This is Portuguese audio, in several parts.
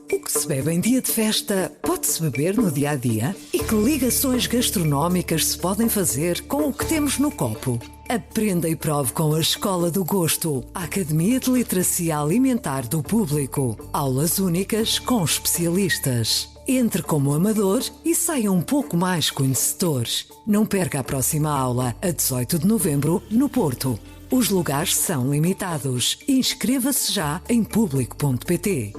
O que se bebe em dia de festa pode-se beber no dia a dia? E que ligações gastronómicas se podem fazer com o que temos no copo? Aprenda e prove com a Escola do Gosto, a Academia de Literacia Alimentar do Público. Aulas únicas com especialistas. Entre como amador e saia um pouco mais conhecedor. Não perca a próxima aula, a 18 de novembro, no Porto. Os lugares são limitados. Inscreva-se já em público.pt.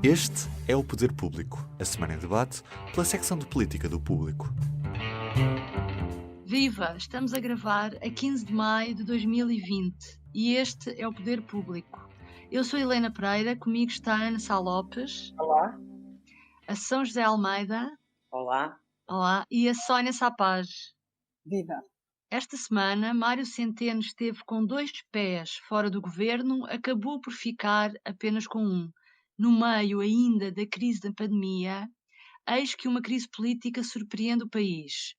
Este é o Poder Público, a semana em debate pela secção de Política do Público. Viva! Estamos a gravar a 15 de maio de 2020 e este é o Poder Público. Eu sou Helena Pereira, comigo está a Ana Sá Lopes. Olá. A São José Almeida. Olá. Olá. E a Sónia Sapaz. Viva! Esta semana, Mário Centeno esteve com 2 pés fora do governo, acabou por ficar apenas com um. No meio ainda da crise da pandemia, eis que uma crise política surpreende o país.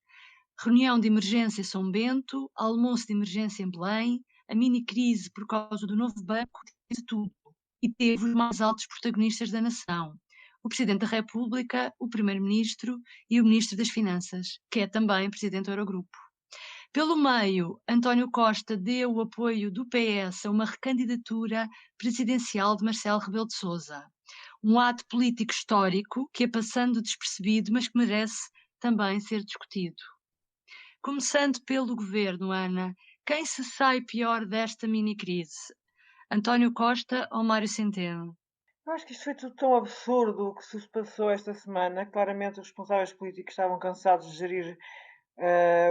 Reunião de emergência em São Bento, almoço de emergência em Belém, a mini-crise por causa do novo banco, de tudo. E teve os mais altos protagonistas da nação. O Presidente da República, o Primeiro-Ministro e o Ministro das Finanças, que é também Presidente do Eurogrupo. Pelo meio, António Costa deu o apoio do PS a uma recandidatura presidencial de Marcelo Rebelo de Sousa. Um ato político histórico que é passando despercebido, mas que merece também ser discutido. Começando pelo governo, Ana, quem se sai pior desta mini-crise? António Costa ou Mário Centeno? Eu acho que isto foi tudo tão absurdo o que se passou esta semana. Claramente os responsáveis políticos estavam cansados de gerir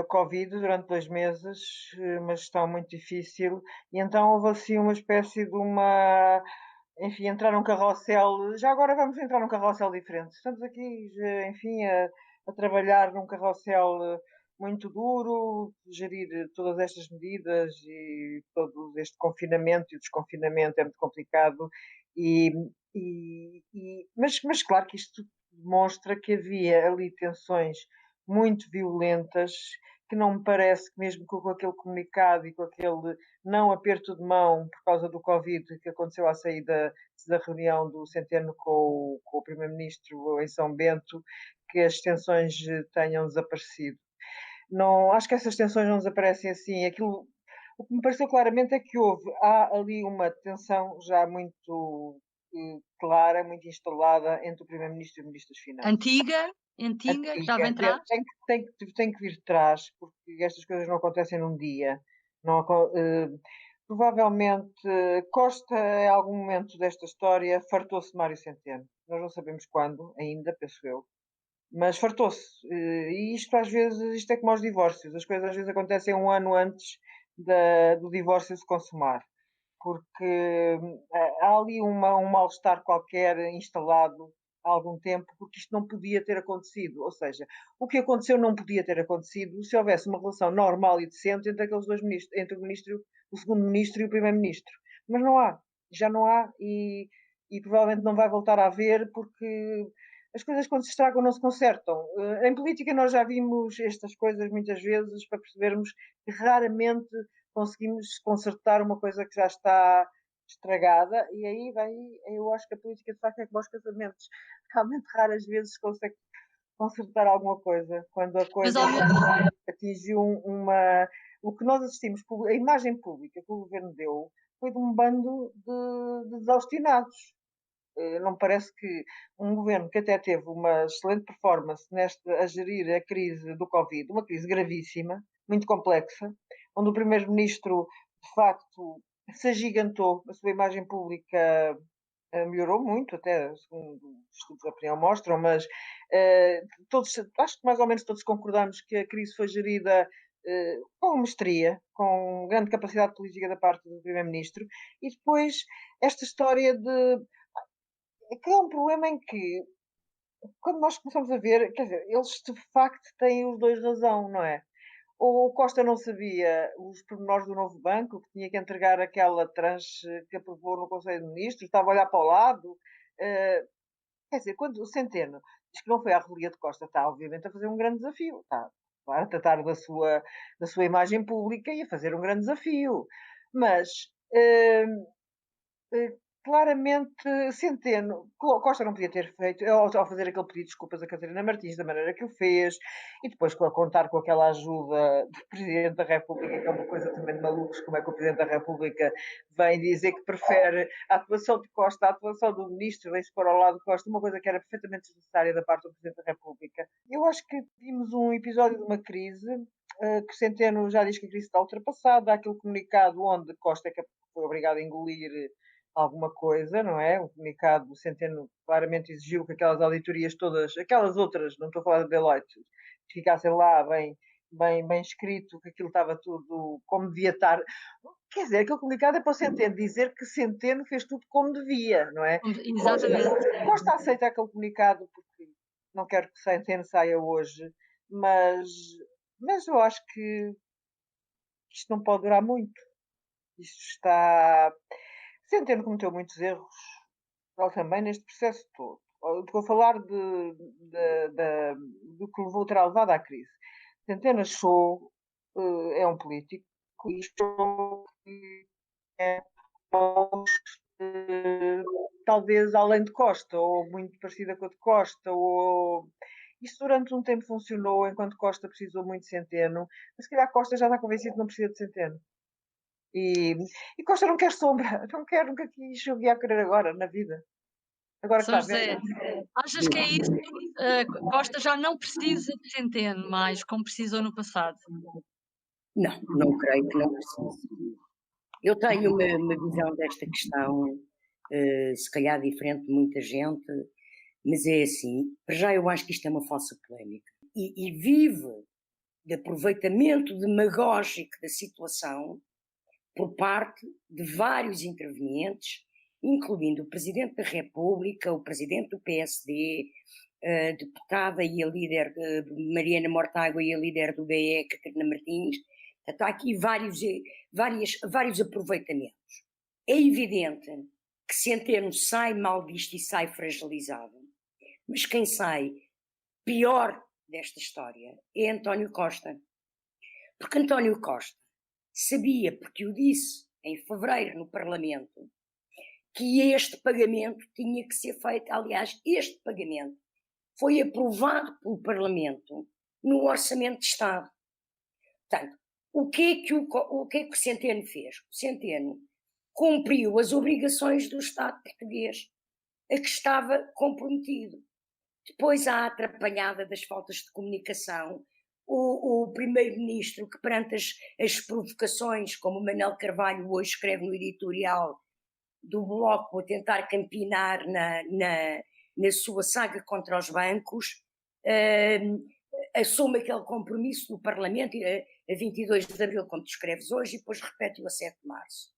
o Covid durante 2 meses, uma gestão muito difícil, e então houve assim uma espécie de uma... Enfim, entrar num carrossel. Já agora vamos entrar num carrossel diferente. Estamos aqui, enfim, a trabalhar num carrossel muito duro, gerir todas estas medidas e todo este confinamento e desconfinamento é muito complicado. E, mas claro que isto demonstra que havia ali tensões muito violentas, que não me parece que mesmo com aquele comunicado e com aquele não aperto de mão por causa do Covid que aconteceu à saída da reunião do Centeno com o Primeiro-Ministro em São Bento, que as tensões tenham desaparecido. Não, acho que essas tensões não desaparecem assim. O que me pareceu claramente é que há ali uma tensão já muito clara, muito instalada entre o Primeiro-Ministro e o Ministro das Finanças. Antiga, que já vem atrás? Tem que vir de trás, porque estas coisas não acontecem num dia. Não, provavelmente Costa, em algum momento desta história, fartou-se de Mário Centeno. Nós não sabemos quando, ainda, penso eu. Mas fartou-se. E isto às vezes, isto é como aos divórcios. As coisas às vezes acontecem um ano antes do divórcio se consumar. Porque há ali um mal-estar qualquer instalado há algum tempo, porque isto não podia ter acontecido. Ou seja, o que aconteceu não podia ter acontecido se houvesse uma relação normal e decente entre aqueles dois ministros, entre o segundo ministro e o primeiro-ministro. Mas não há. Já não há e provavelmente não vai voltar a haver porque as coisas quando se estragam não se consertam. Em política nós já vimos estas coisas muitas vezes para percebermos que raramente conseguimos consertar uma coisa que já está estragada e aí eu acho que a política de facto é como aos casamentos. Realmente raras vezes se consegue consertar alguma coisa quando a coisa atingiu o que nós assistimos, a imagem pública que o governo deu foi de um bando de desaustinados. Não me parece que um governo que até teve uma excelente performance a gerir a crise do Covid, uma crise gravíssima, muito complexa, onde o primeiro-ministro, de facto, se agigantou, a sua imagem pública melhorou muito, até segundo os estudos de opinião mostram, mas acho que mais ou menos todos concordamos que a crise foi gerida com mestria, com grande capacidade política da parte do primeiro-ministro, e depois esta história de que é um problema em que, quando nós começamos a ver, quer dizer, eles de facto têm os dois razão, não é? Ou o Costa não sabia os pormenores do novo banco, que tinha que entregar aquela tranche que aprovou no Conselho de Ministros, estava a olhar para o lado. Quer dizer, quando o Centeno diz que não foi à revelia de Costa, está obviamente a fazer um grande desafio. Está a tratar da sua imagem pública e a fazer um grande desafio. Mas claramente Centeno, Costa não podia ter feito, ao fazer aquele pedido de desculpas a Catarina Martins da maneira que o fez, e depois a contar com aquela ajuda do Presidente da República, que é uma coisa também de malucos, como é que o Presidente da República vem dizer que prefere a atuação de Costa à atuação do Ministro, vem-se pôr ao lado de Costa, uma coisa que era perfeitamente desnecessária da parte do Presidente da República. Eu acho que vimos um episódio de uma crise, que Centeno já diz que a crise está ultrapassada, há aquele comunicado onde Costa foi obrigado a engolir alguma coisa, não é? O comunicado do Centeno claramente exigiu que aquelas auditorias todas, aquelas outras, não estou a falar de Deloitte, ficassem lá bem escrito, que aquilo estava tudo como devia estar. Quer dizer, aquele comunicado é para o Centeno dizer que Centeno fez tudo como devia, não é? Exatamente. Costa aceita aquele comunicado porque não quero que Centeno saia hoje, mas eu acho que isto não pode durar muito. Isto está... Centeno cometeu muitos erros, ele também, neste processo todo. Estou a falar do que terá levado à crise. Centeno achou, é um político, e achou que é talvez além de Costa, ou muito parecida com a de Costa, ou... Isto durante um tempo funcionou, enquanto Costa precisou muito de Centeno, mas se calhar Costa já está convencido que não precisa de Centeno. E Costa não quer sombra, nunca quis o que ia querer agora, na vida. Agora que São está José, velho. achas que é isso? Costa já não precisa de Centeno mais, como precisou no passado? Não creio que não precise. Eu tenho uma visão desta questão, se calhar diferente de muita gente, mas é assim, para já eu acho que isto é uma falsa polémica. E vive de aproveitamento demagógico da situação por parte de vários intervenientes, incluindo o Presidente da República, o Presidente do PSD, a deputada e a líder Mariana Mortágua e a líder do BE, Catarina Martins. Há aqui vários aproveitamentos. É evidente que Centeno sai mal disto e sai fragilizado, mas quem sai pior desta história é António Costa. Porque António Costa sabia, porque o disse em fevereiro no Parlamento, que este pagamento tinha que ser feito. Aliás, este pagamento foi aprovado pelo Parlamento no Orçamento de Estado. Portanto, o que é que o Centeno fez? O Centeno cumpriu as obrigações do Estado português a que estava comprometido. Depois há a atrapalhada das faltas de comunicação. O primeiro-ministro, que perante as provocações, como o Manuel Carvalho hoje escreve no editorial do Bloco, a tentar campinar na sua saga contra os bancos, assume aquele compromisso do Parlamento a 22 de abril, como tu escreves hoje, e depois repete-o a 7 de março.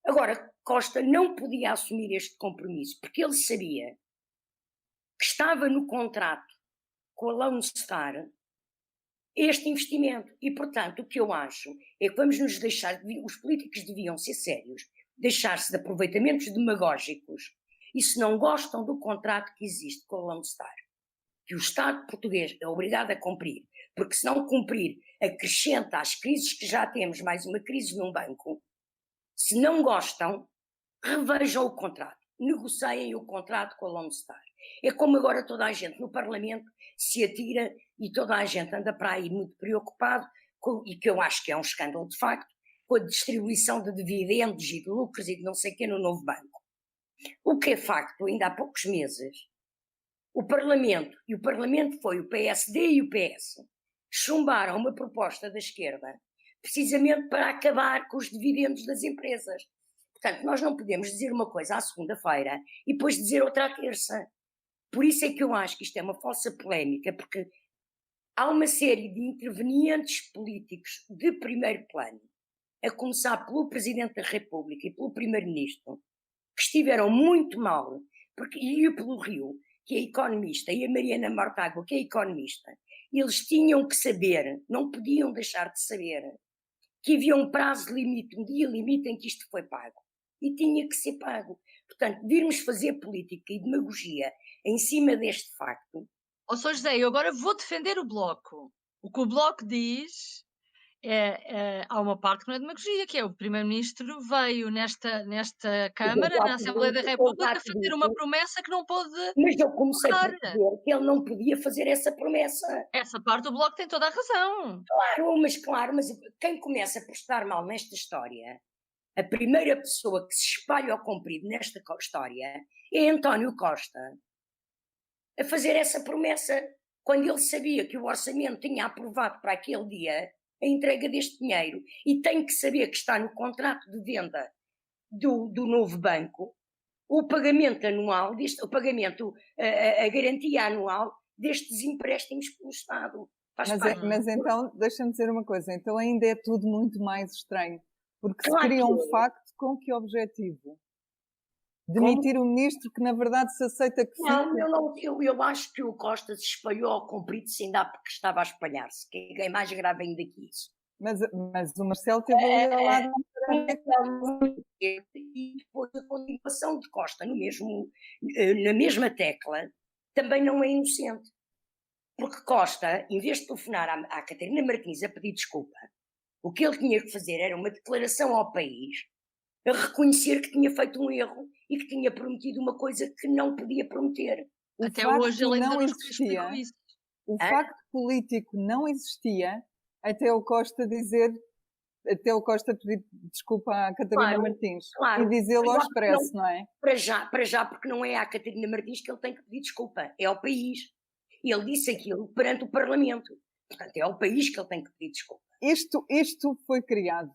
Agora, Costa não podia assumir este compromisso, porque ele sabia que estava no contrato com a Lone Star este investimento. E, portanto, o que eu acho é que vamos nos deixar, os políticos deviam ser sérios, deixar-se de aproveitamentos demagógicos, e se não gostam do contrato que existe com a Lone Star, que o Estado português é obrigado a cumprir, porque se não cumprir, acrescenta às crises que já temos mais uma crise num banco. Se não gostam, revejam o contrato, negociem o contrato com a Lone Star. É como agora toda a gente no Parlamento se atira e toda a gente anda para aí muito preocupado, e que eu acho que é um escândalo de facto, com a distribuição de dividendos e de lucros e de não sei o que no novo banco. O que é facto, ainda há poucos meses, o Parlamento foi o PSD e o PS, chumbaram uma proposta da esquerda, precisamente para acabar com os dividendos das empresas. Portanto, nós não podemos dizer uma coisa à segunda-feira e depois dizer outra à terça. Por isso é que eu acho que isto é uma falsa polémica, porque há uma série de intervenientes políticos de primeiro plano, a começar pelo Presidente da República e pelo Primeiro-Ministro, que estiveram muito mal, e pelo Rio, que é economista, e a Mariana Mortágua, que é economista, eles tinham que saber, não podiam deixar de saber, que havia um prazo limite, um dia limite em que isto foi pago. E tinha que ser pago. Portanto, virmos fazer política e demagogia em cima deste facto. Sr. José, eu agora vou defender o Bloco. O que o Bloco diz há uma parte que não é demagogia, que é o primeiro-ministro veio nesta Câmara, na Assembleia da República, fazer uma promessa que não pôde Mas eu comecei por honrar. dizer que ele não podia fazer essa promessa. Essa parte do Bloco tem toda a razão. Claro, mas quem começa por estar mal nesta história, a primeira pessoa que se espalha ao comprido nesta história é António Costa, a fazer essa promessa, quando ele sabia que o orçamento tinha aprovado para aquele dia a entrega deste dinheiro e tem que saber que está no contrato de venda do novo banco o pagamento anual, a garantia anual destes empréstimos pelo Estado. Mas então, deixa-me dizer uma coisa, então ainda é tudo muito mais estranho, porque Claro se cria que um é. facto com que objetivo? Demitir o ministro que na verdade se aceita que Eu acho que o Costa se espalhou ao comprido sem dar porque estava a espalhar-se, que é mais grave ainda que isso. Mas o Marcelo teve ali ao lado. E depois a continuação de Costa na mesma tecla também não é inocente. Porque Costa, em vez de telefonar à Catarina Martins a pedir desculpa, o que ele tinha que fazer era uma declaração ao país a reconhecer que tinha feito um erro e que tinha prometido uma coisa que não podia prometer. Até hoje ele ainda não explicou isso. O facto político não existia até o Costa pedir desculpa à Catarina Martins e dizê-lo ao expresso, não é? Para já, porque não é à Catarina Martins que ele tem que pedir desculpa, é ao país. Ele disse aquilo perante o Parlamento. Portanto, é ao país que ele tem que pedir desculpa. Isto foi criado,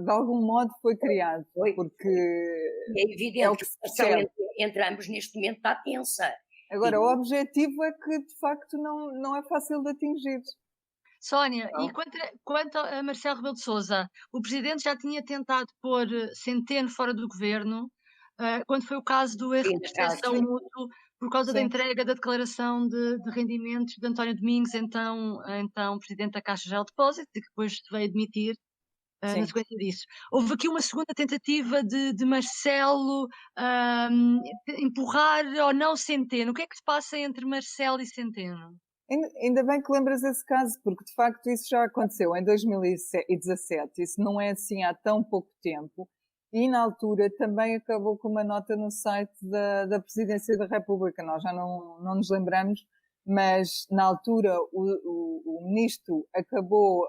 de algum modo foi criado, porque é evidente que a relação entre ambos neste momento está tensa. Agora, o objetivo é que de facto não é fácil de atingir. Sónia, e quanto a Marcelo Rebelo de Sousa, o Presidente já tinha tentado pôr Centeno fora do Governo, quando foi o caso do erro de percepção mútuo, por causa da entrega da declaração de rendimentos de António Domingos, então Presidente da Caixa Geral de Depósitos, e que depois veio admitir na sequência disso. Houve aqui uma segunda tentativa de Marcelo empurrar ou não Centeno. O que é que se passa entre Marcelo e Centeno? Ainda bem que lembras esse caso, porque de facto isso já aconteceu em 2017, isso não é assim há tão pouco tempo, e na altura também acabou com uma nota no site da Presidência da República, nós já não nos lembramos, mas na altura o Ministro acabou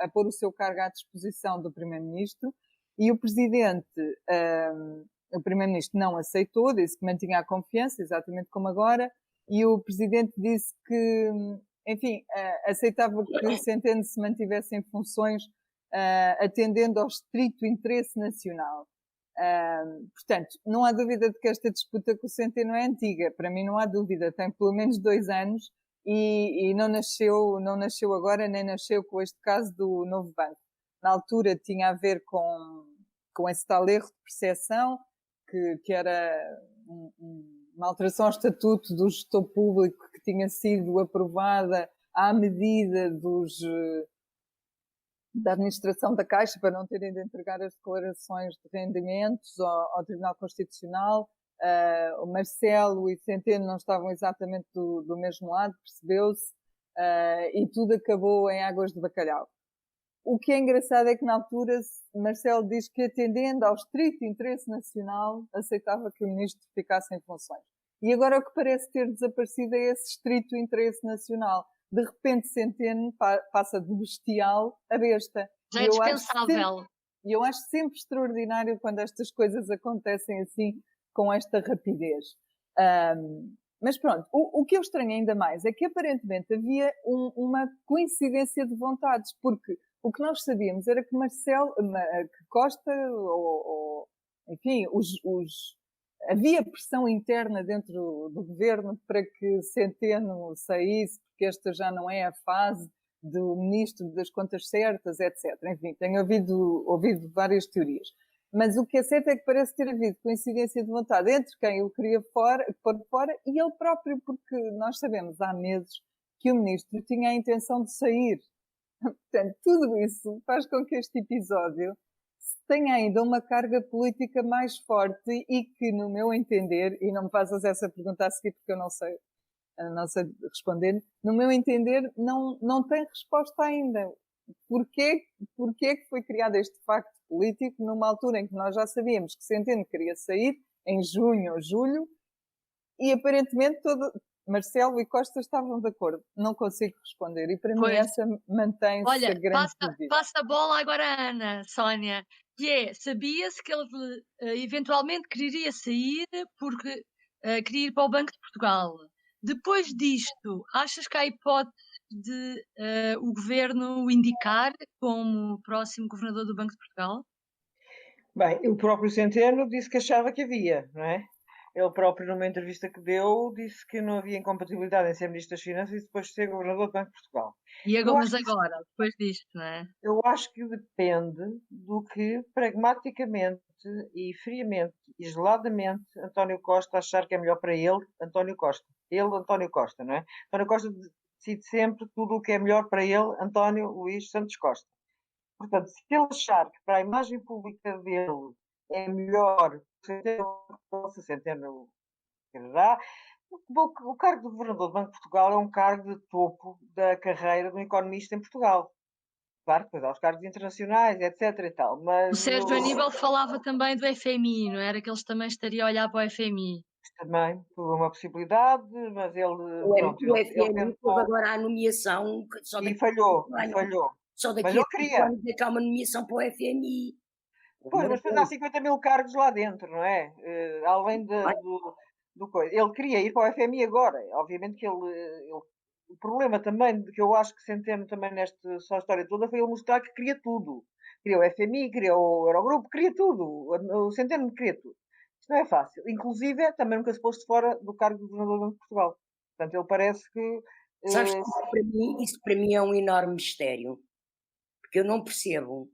a pôr o seu cargo à disposição do Primeiro-Ministro e o Primeiro-Ministro não aceitou, disse que mantinha a confiança, exatamente como agora, e o Presidente disse que, enfim, aceitava que Centeno se mantivesse em funções atendendo ao estrito interesse nacional. Portanto, não há dúvida de que esta disputa com o Centeno é antiga. Para mim não há dúvida. Tem pelo menos 2 anos e não nasceu agora, nem nasceu com este caso do novo banco. Na altura tinha a ver com esse tal erro de percepção, que era uma alteração ao estatuto do gestor público que tinha sido aprovada à medida da administração da Caixa para não terem de entregar as declarações de rendimentos ao Tribunal Constitucional. O Marcelo e Centeno não estavam exatamente do mesmo lado, percebeu-se, e tudo acabou em águas de bacalhau. O que é engraçado é que na altura Marcelo diz que, atendendo ao estrito interesse nacional, aceitava que o ministro ficasse em funções. E agora o que parece ter desaparecido é esse estrito interesse nacional. De repente Centeno passa de bestial a besta. Já é dispensável. E eu acho sempre extraordinário quando estas coisas acontecem assim, com esta rapidez. Mas pronto, o que eu estranho ainda mais é que aparentemente havia uma coincidência de vontades, porque o que nós sabíamos era que que Costa, enfim, havia pressão interna dentro do governo para que Centeno saísse, porque esta já não é a fase do ministro das contas certas, etc. Enfim, tenho ouvido várias teorias. Mas o que é certo é que parece ter havido coincidência de vontade entre quem o queria pôr fora e ele próprio, porque nós sabemos há meses que o ministro tinha a intenção de sair. Portanto, tudo isso faz com que este episódio tenha ainda uma carga política mais forte e que, no meu entender, e não me faças essa pergunta a seguir porque eu não sei responder, no meu entender não tem resposta ainda. porquê que foi criado este facto político numa altura em que nós já sabíamos que Centeno queria sair, em junho ou julho, e aparentemente Marcelo e Costa estavam de acordo. Não consigo responder. E para mim essa mantém-se Olha, a grande dúvida. passa a bola agora à Ana, Sónia, que é, sabia-se que ele eventualmente queria sair porque queria ir para o Banco de Portugal. Depois disto, achas que há hipótese de o governo o indicar como próximo governador do Banco de Portugal? Bem, o próprio Centeno disse que achava que havia, não é? Ele próprio, numa entrevista que deu, disse que não havia incompatibilidade em ser Ministro das Finanças e depois ser Governador do Banco de Portugal. Mas agora, depois disto, não é? Eu acho que depende do que, pragmaticamente e friamente, isoladamente, António Costa achar que é melhor para ele, António Costa. Ele, António Costa, não é? António Costa decide sempre tudo o que é melhor para ele, António Luís Santos Costa. Portanto, se ele achar que para a imagem pública dele é melhor se Centeno quererá, o cargo de Governador do Banco de Portugal é um cargo de topo da carreira de um economista em Portugal. Claro, depois há os cargos internacionais, etc e tal, mas... O Sérgio Aníbal falava também do FMI, não era? Que eles também estariam a olhar para o FMI. Também foi uma possibilidade, mas ele... Pronto, o FMI teve agora a nomeação... E falhou. Só daqui a 5 anos é que há uma nomeação para o FMI. Pois, mas depois há 50 mil cargos lá dentro, não é? Além do coisa. Ele queria ir para o FMI agora. Obviamente que ele o problema também, que eu acho que Centeno também nesta só história toda, foi ele mostrar que queria tudo. Queria o FMI, queria o Eurogrupo, queria tudo. O Centeno queria tudo. Isto não é fácil. Inclusive, também nunca se pôs fora do cargo de Governador do Banco de Portugal. Portanto, ele parece que... Sabes que isso para mim é um enorme mistério. Porque eu não percebo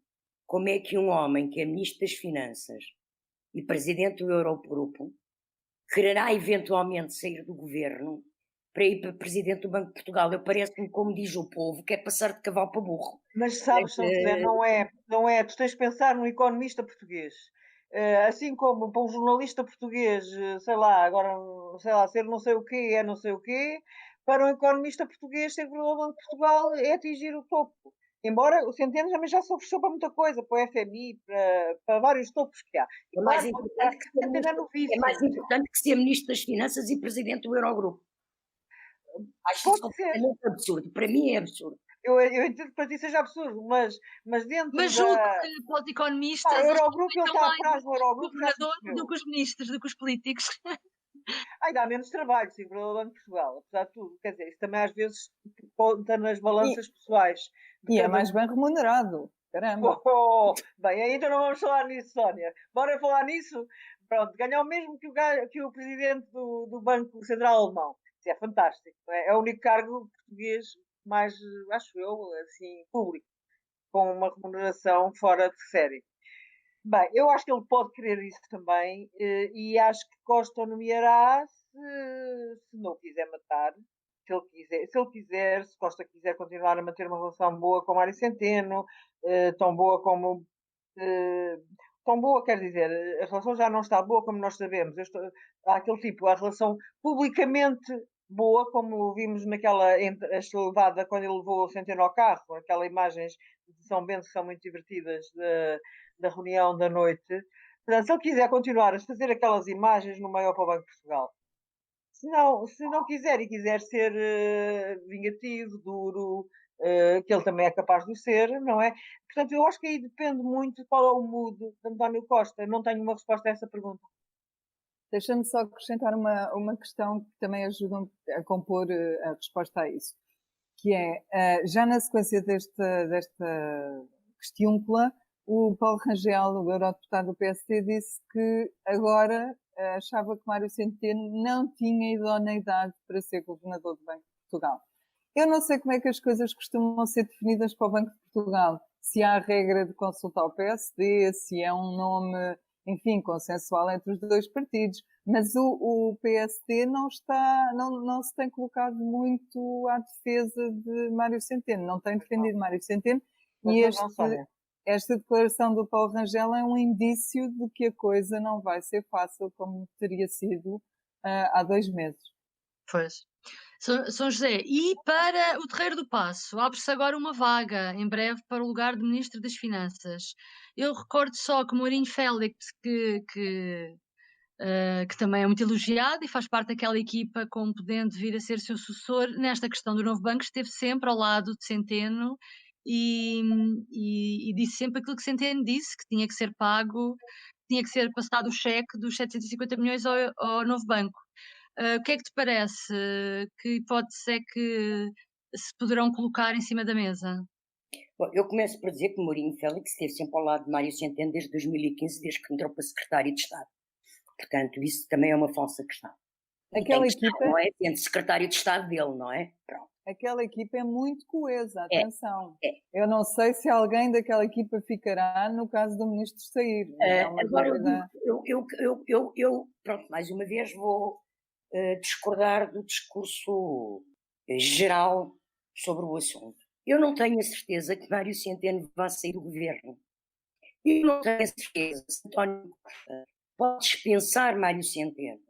como é que um homem que é Ministro das Finanças e Presidente do Eurogrupo quererá eventualmente sair do governo para ir para Presidente do Banco de Portugal. Eu parece-me, como diz o povo, que é passar de cavalo para burro. Mas sabes, São José, não é. Tu tens de pensar num economista português. Assim como para um jornalista português, sei lá, ser não sei o quê, é não sei o quê, para um economista português ser governador do Banco de Portugal é atingir o topo. Embora o Centeno também já se ofereceu para muita coisa, para o FMI, para vários topos que há. É mais importante que ser Ministro das Finanças e Presidente do Eurogrupo. Acho isso completamente absurdo. Para mim é absurdo. Eu entendo que para ti seja absurdo, mas dentro Mas julgo que para os economistas o Eurogrupo, ele está atrás do Eurogrupo, governador do que os ministros, do que os políticos. Ai, dá menos trabalho, sim, para o Banco de Portugal, apesar de tudo. Quer dizer, isso também às vezes conta nas balanças pessoais. E é mais bem remunerado. Caramba. Bem, ainda não vamos falar nisso, Sónia. Bora falar nisso? Pronto, ganhou o mesmo que o presidente do Banco Central Alemão. Isso é fantástico. É o único cargo português mais, acho eu, assim, público, com uma remuneração fora de série. Bem, eu acho que ele pode querer isso também e acho que Costa o nomeará se não quiser matar. Se Costa quiser continuar a manter uma relação boa com Mário Centeno, tão boa como... tão boa, quer dizer, a relação já não está boa como nós sabemos. Há aquele tipo, a relação publicamente boa, como vimos naquela levada quando ele levou o Centeno ao carro, aquelas imagens de São Bento que são muito divertidas da reunião da noite. Portanto, se ele quiser continuar a fazer aquelas imagens no maior para o Banco de Portugal. Se não quiser e quiser ser vingativo, duro, que ele também é capaz de ser, não é? Portanto, eu acho que aí depende muito de qual é o mood de António Costa. Não tenho uma resposta a essa pergunta. Deixa-me só acrescentar uma questão que também ajuda a compor a resposta a isso, que é, já na sequência desta questiúncula, o Paulo Rangel, o eurodeputado do PSD, disse que agora achava que Mário Centeno não tinha idoneidade para ser governador do Banco de Portugal. Eu não sei como é que as coisas costumam ser definidas para o Banco de Portugal, se há a regra de consultar o PSD, se é um nome, enfim, consensual entre os dois partidos, mas o PSD não se tem colocado muito à defesa de Mário Centeno, não tem defendido Mário Centeno, e esta declaração do Paulo Rangel é um indício de que a coisa não vai ser fácil como teria sido há 2 meses. Pois. São José, e para o Terreiro do Paço, abre-se agora uma vaga, em breve, para o lugar de Ministro das Finanças. Eu recordo só que Mourinho Félix, que também é muito elogiado e faz parte daquela equipa como podendo vir a ser seu sucessor, nesta questão do novo banco, esteve sempre ao lado de Centeno e disse sempre aquilo que Centeno disse, que tinha que ser pago, tinha que ser passado o cheque dos 750 milhões ao novo banco. O que é que te parece? Que hipóteses é que se poderão colocar em cima da mesa? Bom, eu começo por dizer que Mourinho Félix esteve sempre ao lado de Mário Centeno desde 2015, desde que entrou para secretário de Estado. Portanto, isso também é uma falsa questão. Aquela equipa, não é? Sendo secretário de Estado dele, não é? Pronto. aquela equipa é muito coesa, atenção. É. Eu não sei se alguém daquela equipa ficará no caso do ministro sair. Agora, eu, pronto, mais uma vez vou discordar do discurso geral sobre o assunto. Eu não tenho a certeza que Mário Centeno vá sair do governo. Eu não tenho a certeza se António Costa pode dispensar Mário Centeno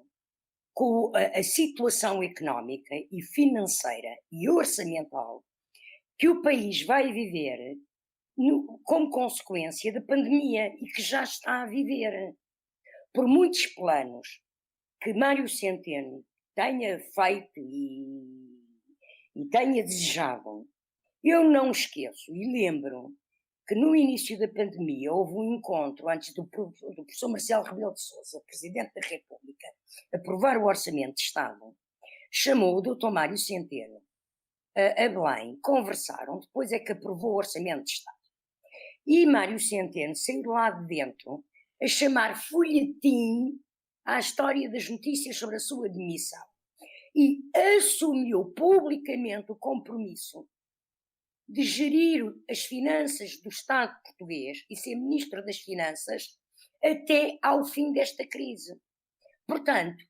com a situação económica e financeira e orçamental que o país vai viver como consequência da pandemia e que já está a viver. Por muitos planos que Mário Centeno tenha feito e tenha desejado, eu não esqueço e lembro que no início da pandemia houve um encontro antes do professor Marcelo Rebelo de Sousa, Presidente da República, aprovar o Orçamento de Estado, chamou o Dr. Mário Centeno a Belém, conversaram, depois é que aprovou o Orçamento de Estado. E Mário Centeno saiu lá de dentro a chamar folhetim à história das notícias sobre a sua demissão e assumiu publicamente o compromisso de gerir as finanças do Estado português e ser Ministro das Finanças até ao fim desta crise. Portanto,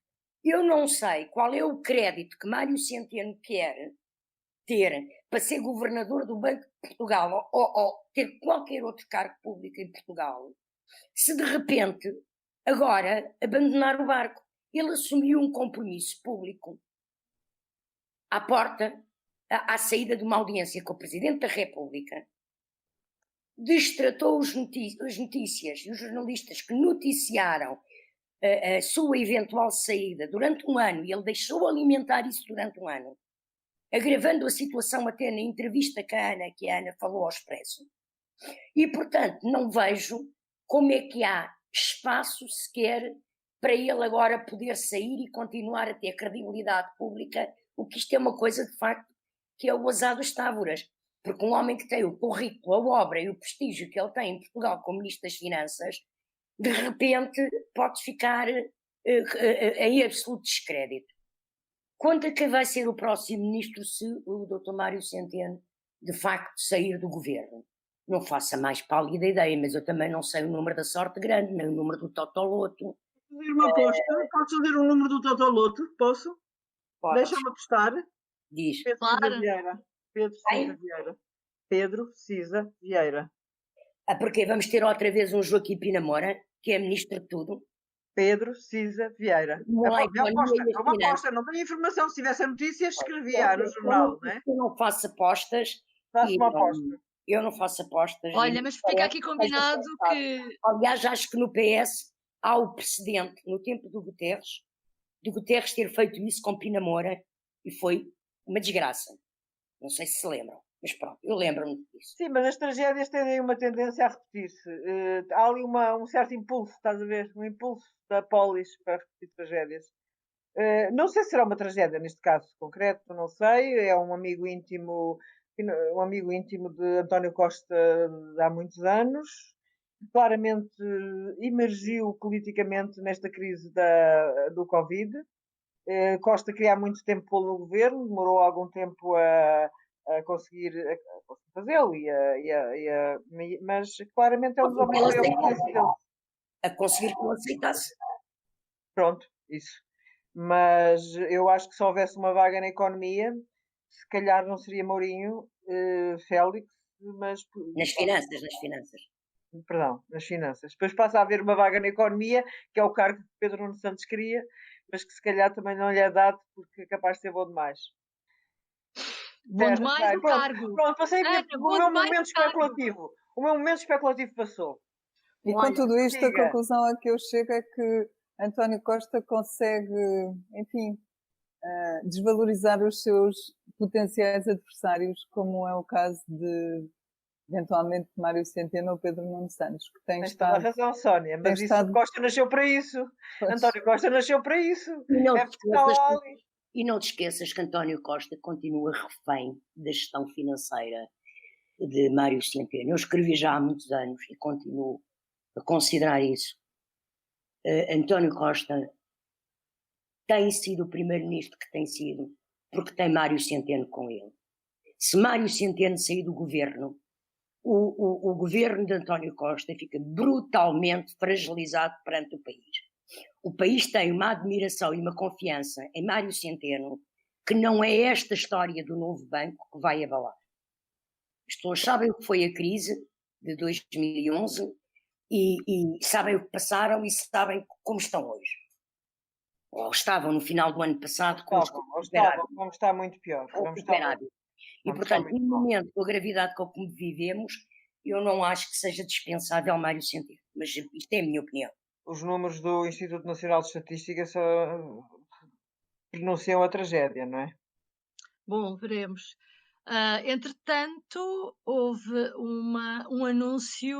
eu não sei qual é o crédito que Mário Centeno quer ter para ser Governador do Banco de Portugal ou ter qualquer outro cargo público em Portugal, se de repente agora abandonar o barco. Ele assumiu um compromisso público à porta, à saída de uma audiência com o Presidente da República, destratou as notícias e os jornalistas que noticiaram a sua eventual saída durante um ano, e ele deixou alimentar isso durante um ano, agravando a situação até na entrevista que a Ana falou ao Expresso. E, portanto, não vejo como é que há espaço sequer para ele agora poder sair e continuar a ter credibilidade pública, o que isto é uma coisa, de facto, que é o azar dos távoras. Porque um homem que tem o currículo, a obra e o prestígio que ele tem em Portugal como Ministro das Finanças, de repente pode ficar em absoluto descrédito. Quanto a quem vai ser o próximo Ministro se o Dr. Mário Centeno, de facto, sair do governo? Não faço a mais pálida ideia, mas eu também não sei o número da sorte grande, nem o número do Totoloto. Fazer uma aposta? Posso fazer o número do Totoloto? Posso? Deixa-me apostar. Diz. Pedro Cisa Vieira. Pedro Cisa Vieira. Pedro Cisa Vieira. Porque vamos ter outra vez um Joaquim Pinamora, que é Ministro de tudo. Pedro Cisa Vieira. Uma aposta, não tenho informação. Se tivesse a notícia, escrevia no jornal, não é? Eu não faço apostas. Faço uma aposta. Eu não faço apostas. Olha, mas fica aqui combinado que... Aliás, acho que no PS há o precedente, no tempo do Guterres ter feito isso com Pinamora, e foi uma desgraça. Não sei se lembram, mas pronto, eu lembro-me disso. Sim, mas as tragédias têm uma tendência a repetir-se. Há ali um certo impulso, estás a ver? Um impulso da polis para repetir tragédias. Não sei se será uma tragédia neste caso concreto, não sei. É um amigo íntimo de António Costa há muitos anos. Claramente emergiu politicamente nesta crise do Covid. Costa queria há muito tempo pô-lo no governo, demorou algum tempo a conseguir fazê-lo, mas claramente é um dos homens que a conseguir que ele aceitasse. Pronto, isso. Mas eu acho que se houvesse uma vaga na economia, se calhar não seria Mourinho, Félix, mas... Nas finanças. Perdão, nas finanças. Depois passa a haver uma vaga na economia, que é o cargo que Pedro Nuno Santos queria, mas que se calhar também não lhe é dado porque é capaz de ser bom demais. Bom Certo, demais bem, o cargo. pronto, passei Ana, o bom meu demais momento o cargo. especulativo. O meu momento especulativo passou. E com Olha, tudo isto, a diga. conclusão a que eu chego é que António Costa consegue, enfim, desvalorizar os seus potenciais adversários, como é o caso de, eventualmente, Mário Centeno ou Pedro Nuno Santos, que têm Tens toda a estado... razão, Sónia, mas tem isso estado- Costa nasceu para isso. Pois, António Costa nasceu para isso. E não É te porque está esqueças lá que- ali. E não te esqueças que António Costa continua refém da gestão financeira de Mário Centeno. Eu escrevi já há muitos anos e continuo a considerar isso. António Costa tem sido o primeiro-ministro que tem sido, porque tem Mário Centeno com ele. Se Mário Centeno sair do governo, o governo de António Costa fica brutalmente fragilizado perante o país. O país tem uma admiração e uma confiança em Mário Centeno que não é esta história do novo banco que vai abalar. As pessoas sabem o que foi a crise de 2011 e sabem o que passaram e sabem como estão hoje. Ou estavam no final do ano passado com os Vamos estar muito pior. E, portanto, no momento, com a gravidade com que vivemos, eu não acho que seja dispensável Mário Centeno. Mas isto é a minha opinião. Os números do Instituto Nacional de Estatística só pronunciam a tragédia, não é? Bom, veremos. Entretanto, houve um anúncio,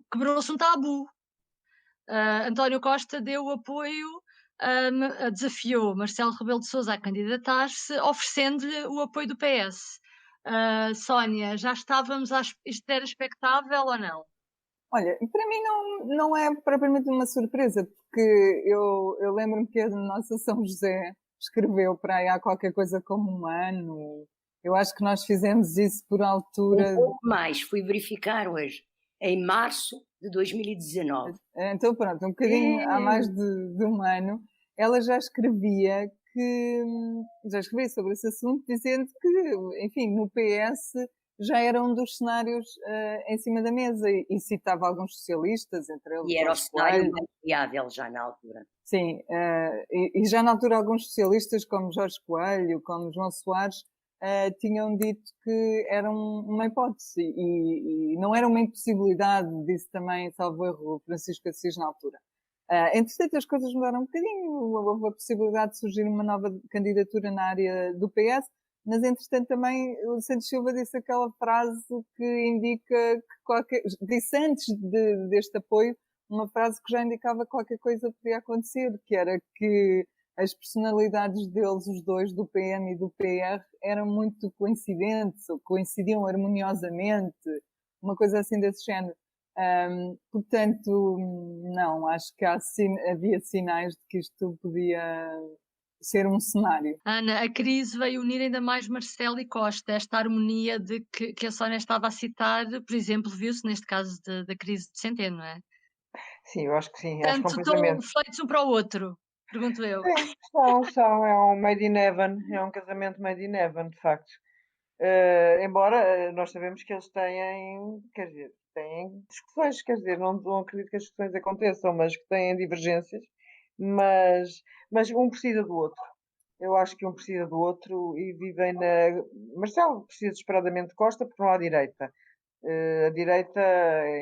quebrou-se um tabu. António Costa deu apoio, desafiou Marcelo Rebelo de Sousa a candidatar-se, oferecendo-lhe o apoio do PS. Sónia, já estávamos isto era expectável ou não? olha, para mim não é propriamente uma surpresa, porque eu lembro-me que a nossa São José escreveu para aí há qualquer coisa como um ano. Eu acho que nós fizemos isso por altura... Um pouco mais, fui verificar hoje, em março de 2019. Então pronto, um bocadinho há mais de um ano, ela já escrevia sobre esse assunto, dizendo que, enfim, no PS já era um dos cenários em cima da mesa e citava alguns socialistas, entre eles E era o Jorge cenário Coelho. mais viável já na altura. Sim, e já na altura alguns socialistas, como Jorge Coelho, como João Soares, tinham dito que era uma hipótese e não era uma impossibilidade, disse também, salvo erro, Francisco Assis na altura. Entretanto, as coisas mudaram um bocadinho, houve a possibilidade de surgir uma nova candidatura na área do PS, mas entretanto também o Santos Silva disse aquela frase que indica que disse antes deste apoio, uma frase que já indicava que qualquer coisa podia acontecer, que era que as personalidades deles, os dois, do PM e do PR, eram muito coincidentes, ou coincidiam harmoniosamente, uma coisa assim desse género. Portanto, não, acho que havia sinais de que isto podia ser um cenário. Ana, a crise veio unir ainda mais Marcelo e Costa, esta harmonia de que a Sónia estava a citar, por exemplo, viu-se neste caso da crise de Centeno, não é? Sim, eu acho que sim, acho Portanto, completamente. estão feitos um para o outro, pergunto eu. Sim, são, é um made in heaven, é um casamento made in heaven, de facto. Embora nós sabemos que eles têm, quer dizer, têm discussões, quer dizer, não acredito que as discussões aconteçam, mas que têm divergências, mas um precisa do outro. Eu acho que um precisa do outro e vivem na... Marcelo precisa desesperadamente de Costa porque não há direita. A direita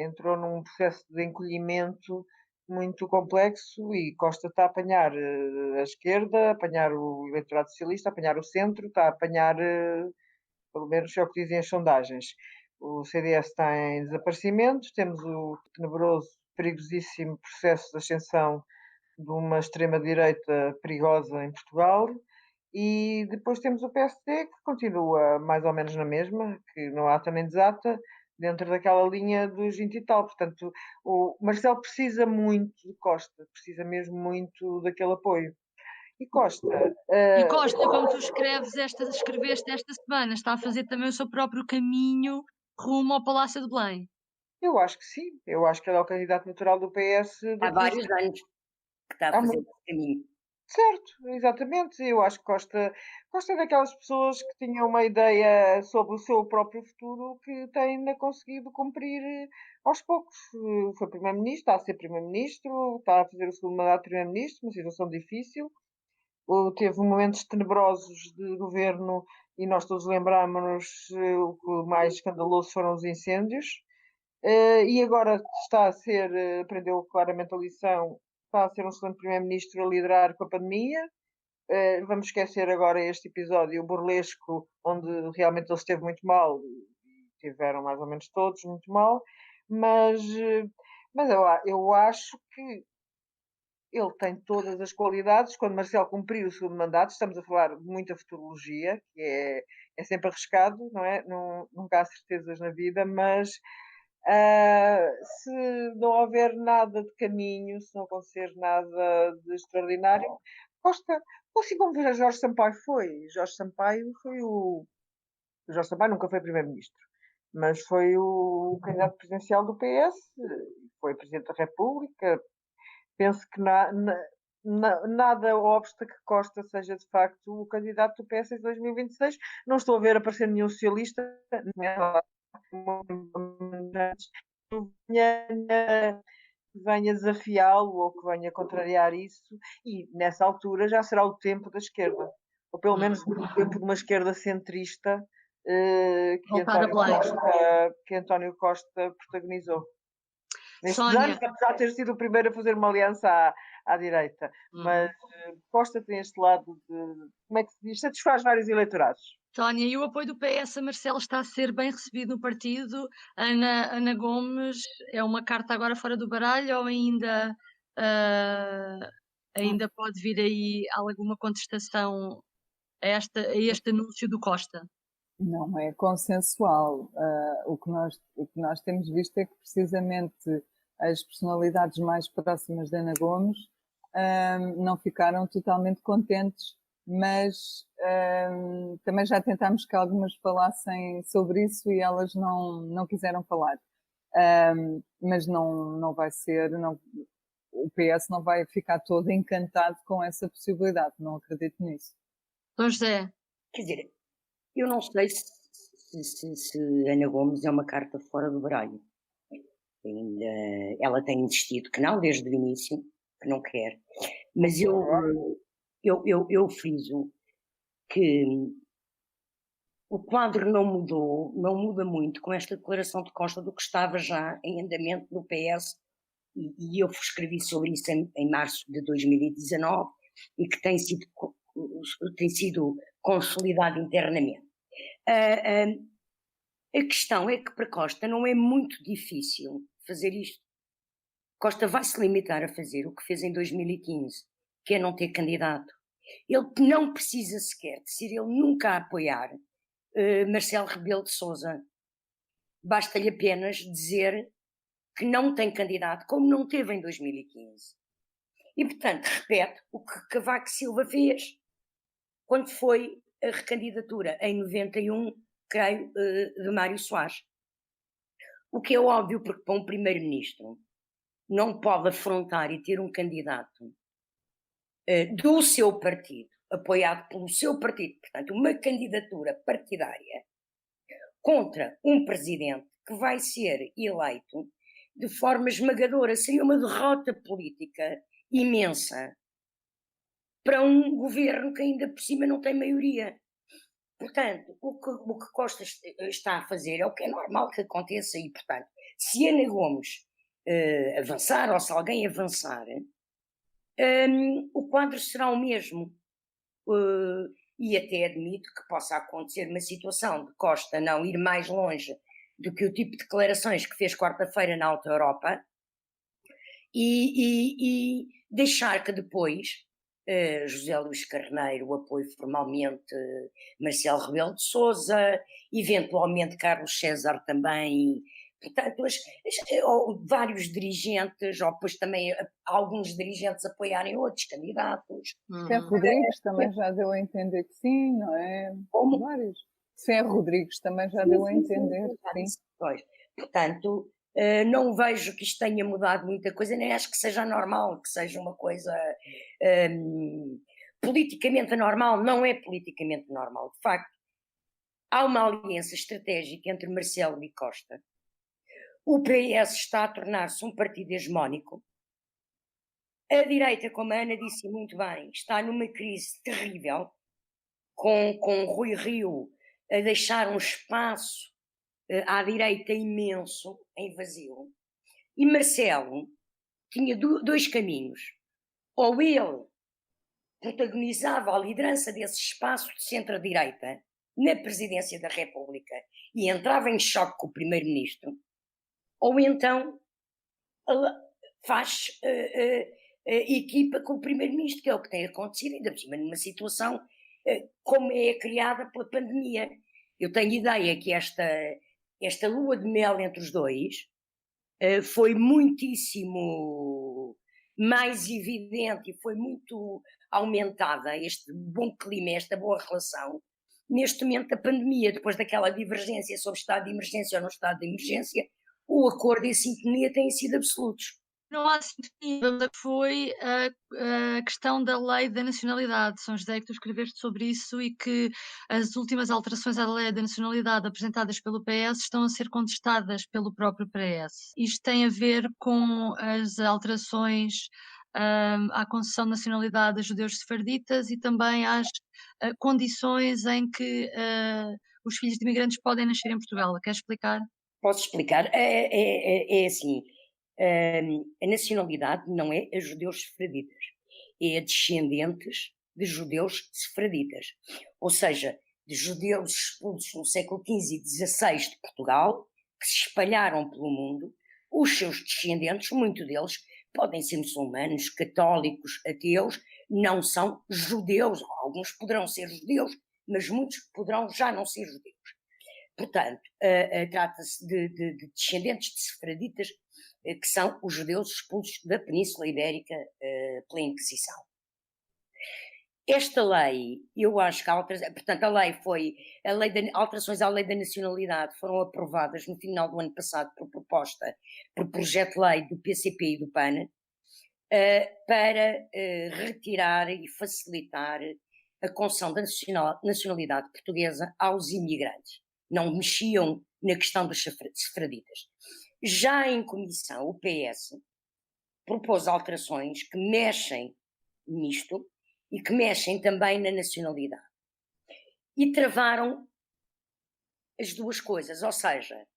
entrou num processo de encolhimento muito complexo e Costa está a apanhar a esquerda, a apanhar o eleitorado socialista, a apanhar o centro, está a apanhar, pelo menos é o que dizem as sondagens. O CDS está em desaparecimento, temos o tenebroso, perigosíssimo processo de ascensão de uma extrema-direita perigosa em Portugal. E depois temos o PSD, que continua mais ou menos na mesma, que não ata nem desata, dentro daquela linha dos 20 e tal. Portanto, o Marcelo precisa muito de Costa, precisa mesmo muito daquele apoio. E Costa... E Costa, como tu escreveste esta semana, está a fazer também o seu próprio caminho rumo ao Palácio de Belém. Eu acho que sim, eu acho que ele é o candidato natural do PS. Há vários anos que está a fazer esse caminho. Certo, exatamente. Eu acho que Costa é daquelas pessoas que tinham uma ideia sobre o seu próprio futuro que tem ainda conseguido cumprir aos poucos. Foi primeiro-ministro, está a ser primeiro-ministro, está a fazer o segundo mandato de primeiro-ministro, uma situação difícil. Teve momentos tenebrosos de governo e nós todos lembramos-nos, o que mais escandaloso foram os incêndios. E agora aprendeu claramente a lição, está a ser um excelente primeiro-ministro a liderar com a pandemia. Vamos esquecer agora este episódio burlesco, onde realmente ele esteve muito mal, e tiveram mais ou menos todos muito mal, mas, eu acho que ele tem todas as qualidades. Quando Marcelo cumprir o segundo mandato, estamos a falar de muita futurologia, que é sempre arriscado, não é? Nunca há certezas na vida, mas se não houver nada de caminho, se não acontecer nada de extraordinário, Costa, assim como Jorge Sampaio foi. Jorge Sampaio nunca foi primeiro-ministro, mas foi o candidato presidencial do PS, foi presidente da República. Penso que nada obsta que Costa seja de facto o candidato do PS em 2026. Não estou a ver aparecer nenhum socialista, que venha desafiá-lo ou que venha contrariar isso, e nessa altura já será o tempo da esquerda, ou pelo menos o tempo de uma esquerda centrista, que António Costa protagonizou nestes anos, Sónia, apesar de ter sido o primeiro a fazer uma aliança à direita. Mas Costa tem este lado de, como é que se diz, satisfaz vários eleitorados. Sónia, e o apoio do PS a Marcelo está a ser bem recebido no partido? Ana Gomes é uma carta agora fora do baralho ou ainda pode vir aí alguma contestação a este anúncio do Costa? Não é consensual. O que nós temos visto é que precisamente as personalidades mais próximas de Ana Gomes não ficaram totalmente contentes, mas também já tentámos que algumas falassem sobre isso e elas não quiseram falar. Mas não vai ser, o PS não vai ficar todo encantado com essa possibilidade, não acredito nisso. Dom José. Quer dizer, eu não sei se Ana Gomes é uma carta fora do baralho. Ela tem insistido que não, desde o início, que não quer. Mas eu friso que o quadro não muda muito com esta declaração de Costa do que estava já em andamento no PS, e eu escrevi sobre isso em março de 2019 e que tem sido consolidado internamente. A questão é que para Costa não é muito difícil fazer isto. Costa vai se limitar a fazer o que fez em 2015, que é não ter candidato. Ele não precisa sequer de ser ele nunca a apoiar Marcelo Rebelo de Sousa. Basta-lhe apenas dizer que não tem candidato, como não teve em 2015. E, portanto, repete o que Cavaco Silva fez quando foi a recandidatura em 91, creio, de Mário Soares. O que é óbvio, porque para um primeiro-ministro não pode afrontar e ter um candidato do seu partido, apoiado pelo seu partido, portanto, uma candidatura partidária contra um presidente que vai ser eleito de forma esmagadora. Seria uma derrota política imensa para um governo que ainda por cima não tem maioria. Portanto, o que Costa está a fazer é o que é normal que aconteça e, portanto, se Ana Gomes avançar ou se alguém avançar, o quadro será o mesmo. E até admito que possa acontecer uma situação de Costa não ir mais longe do que o tipo de declarações que fez quarta-feira na Alta Europa e deixar que depois José Luís Carneiro apoie formalmente Marcelo Rebelo de Sousa, eventualmente Carlos César também. Portanto, vários dirigentes, ou depois também alguns dirigentes apoiarem outros candidatos. Ferro Rodrigues também já deu a entender que sim, não é? Como? Vários. Ferro Rodrigues também já deu a entender que sim. Pois. Portanto, Não vejo que isto tenha mudado muita coisa, nem acho que seja normal, que seja uma coisa politicamente normal. Não é politicamente normal. De facto, há uma aliança estratégica entre Marcelo e Costa. O PS está a tornar-se um partido hegemónico. A direita, como a Ana disse muito bem, está numa crise terrível, com Rui Rio a deixar um espaço à direita imenso, em vazio. E Marcelo tinha dois caminhos. Ou ele protagonizava a liderança desse espaço de centro-direita na presidência da República e entrava em choque com o primeiro-ministro, ou então faz equipa com o primeiro-ministro, que é o que tem acontecido, ainda por cima numa situação como é criada pela pandemia. Eu tenho ideia que esta lua de mel entre os dois foi muitíssimo mais evidente e foi muito aumentada, este bom clima, esta boa relação, neste momento da pandemia, depois daquela divergência sobre estado de emergência ou não estado de emergência, o acordo e a sintonia têm sido absolutos. Não há sintonia, foi a questão da lei da nacionalidade. São José, que tu escreveste sobre isso e que as últimas alterações à lei da nacionalidade apresentadas pelo PS estão a ser contestadas pelo próprio PS. Isto tem a ver com as alterações à concessão de nacionalidade a judeus sefarditas e também às condições em que os filhos de imigrantes podem nascer em Portugal. Queres explicar? Posso explicar? É assim, a nacionalidade não é a judeus sefarditas, é a descendentes de judeus sefarditas, ou seja, de judeus expulsos no século XV e XVI de Portugal, que se espalharam pelo mundo. Os seus descendentes, muitos deles, podem ser muçulmanos, católicos, ateus, não são judeus. Alguns poderão ser judeus, mas muitos poderão já não ser judeus. Portanto, trata-se de descendentes de sefarditas, que são os judeus expulsos da Península Ibérica pela Inquisição. Esta lei, eu acho que portanto, alterações à lei da nacionalidade foram aprovadas no final do ano passado por projeto de lei do PCP e do PAN, para retirar e facilitar a concessão da nacionalidade portuguesa aos imigrantes. Não mexiam na questão dos sefarditas. Já em comissão, o PS propôs alterações que mexem nisto e que mexem também na nacionalidade. E travaram as duas coisas, ou seja,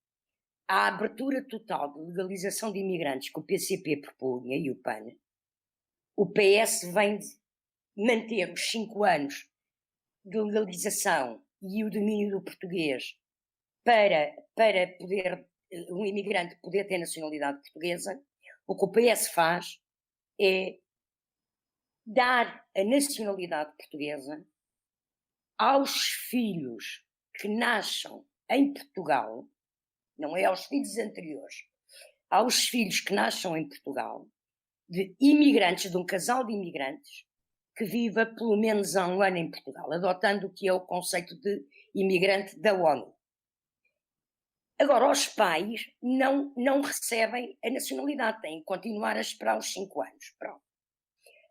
a abertura total de legalização de imigrantes que o PCP propunha e o PAN, o PS vem manter os 5 anos de legalização e o domínio do português para poder um imigrante poder ter nacionalidade portuguesa. O que o PS faz é dar a nacionalidade portuguesa aos filhos que nasçam em Portugal, não é aos filhos anteriores, aos filhos que nasçam em Portugal, de imigrantes, de um casal de imigrantes, que viva pelo menos há um ano em Portugal, adotando o que é o conceito de imigrante da ONU. Agora, os pais não recebem a nacionalidade, têm que continuar a esperar os 5 anos. Pronto.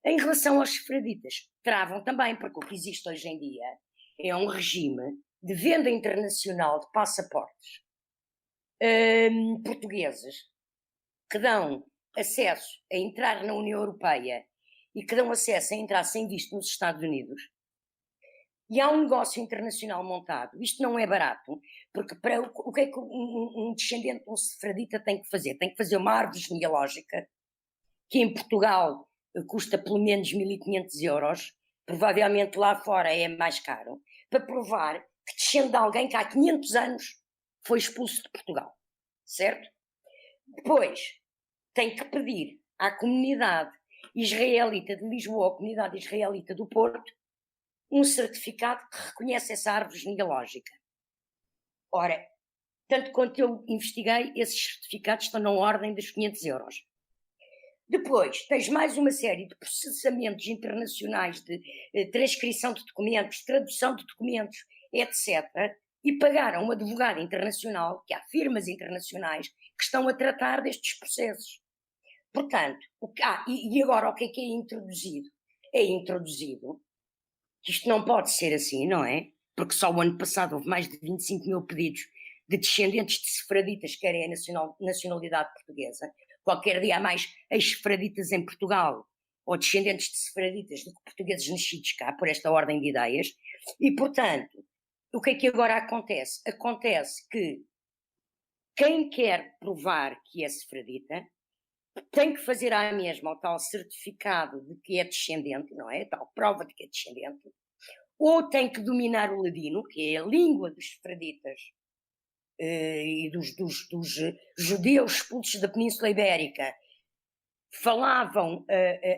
Em relação aos sefarditas, travam também, porque o que existe hoje em dia é um regime de venda internacional de passaportes portugueses que dão acesso a entrar na União Europeia e que dão acesso a entrar sem visto nos Estados Unidos. E há um negócio internacional montado. Isto não é barato, porque o que é que um descendente de um sefardita tem que fazer? Tem que fazer uma árvore genealógica, que em Portugal custa pelo menos 1.500 euros, provavelmente lá fora é mais caro, para provar que descende de alguém que há 500 anos foi expulso de Portugal, certo? Depois, tem que pedir à comunidade israelita de Lisboa, à comunidade israelita do Porto, um certificado que reconhece essa árvore genealógica. Ora, tanto quanto eu investiguei, esses certificados estão na ordem dos 500 euros. Depois, tens mais uma série de processamentos internacionais de transcrição de documentos, tradução de documentos, etc. E pagaram um advogado internacional, que há firmas internacionais que estão a tratar destes processos. Portanto, e agora o que é introduzido? É introduzido que isto não pode ser assim, não é? Porque só o ano passado houve mais de 25 mil pedidos de descendentes de sefraditas que querem a nacionalidade portuguesa. Qualquer dia há mais ex-sefraditas em Portugal ou descendentes de sefraditas do que portugueses nascidos cá, por esta ordem de ideias. E, portanto, o que é que agora acontece? Acontece que quem quer provar que é sefradita tem que fazer à mesma o tal certificado de que é descendente, não é? A tal prova de que é descendente. Ou tem que dominar o ladino, que é a língua dos sefraditas e dos judeus expulsos da Península Ibérica, falavam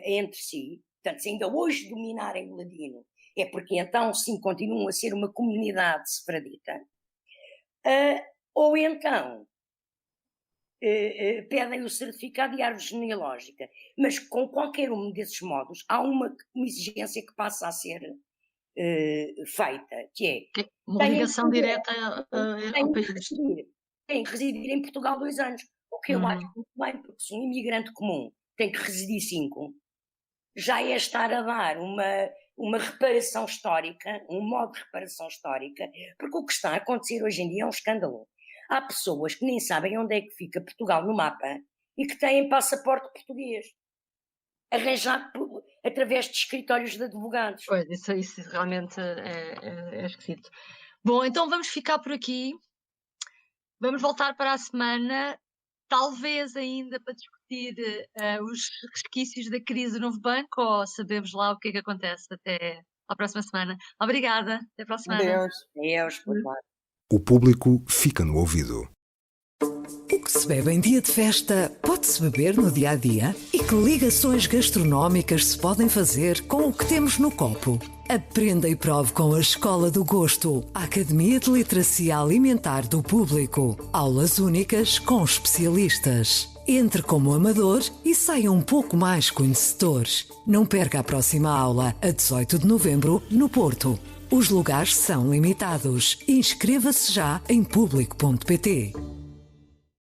entre si. Portanto, se ainda hoje dominarem o ladino, é porque então sim continuam a ser uma comunidade sefradita. Ou então pedem o certificado de árvore genealógica, mas com qualquer um desses modos há uma exigência que passa a ser feita, que é uma ligação direta ao país. Tem que residir em Portugal 2 anos, o que eu acho muito bem, porque se um imigrante comum tem que residir 5, já é estar a dar uma reparação histórica, um modo de reparação histórica, porque o que está a acontecer hoje em dia é um escândalo. Há pessoas que nem sabem onde é que fica Portugal no mapa e que têm passaporte português, arranjado através de escritórios de advogados. Pois, isso realmente é esquisito. Bom, então vamos ficar por aqui. Vamos voltar para a semana, talvez ainda para discutir os resquícios da crise do Novo Banco, ou sabemos lá o que é que acontece até à próxima semana. Obrigada, até para a semana. Deus, por favor. O público fica no ouvido. O que se bebe em dia de festa pode-se beber no dia a dia? E que ligações gastronómicas se podem fazer com o que temos no copo? Aprenda e prove com a Escola do Gosto, a Academia de Literacia Alimentar do Público. Aulas únicas com especialistas. Entre como amador e saia um pouco mais conhecedor. Não perca a próxima aula, a 18 de novembro, no Porto. Os lugares são limitados. Inscreva-se já em público.pt.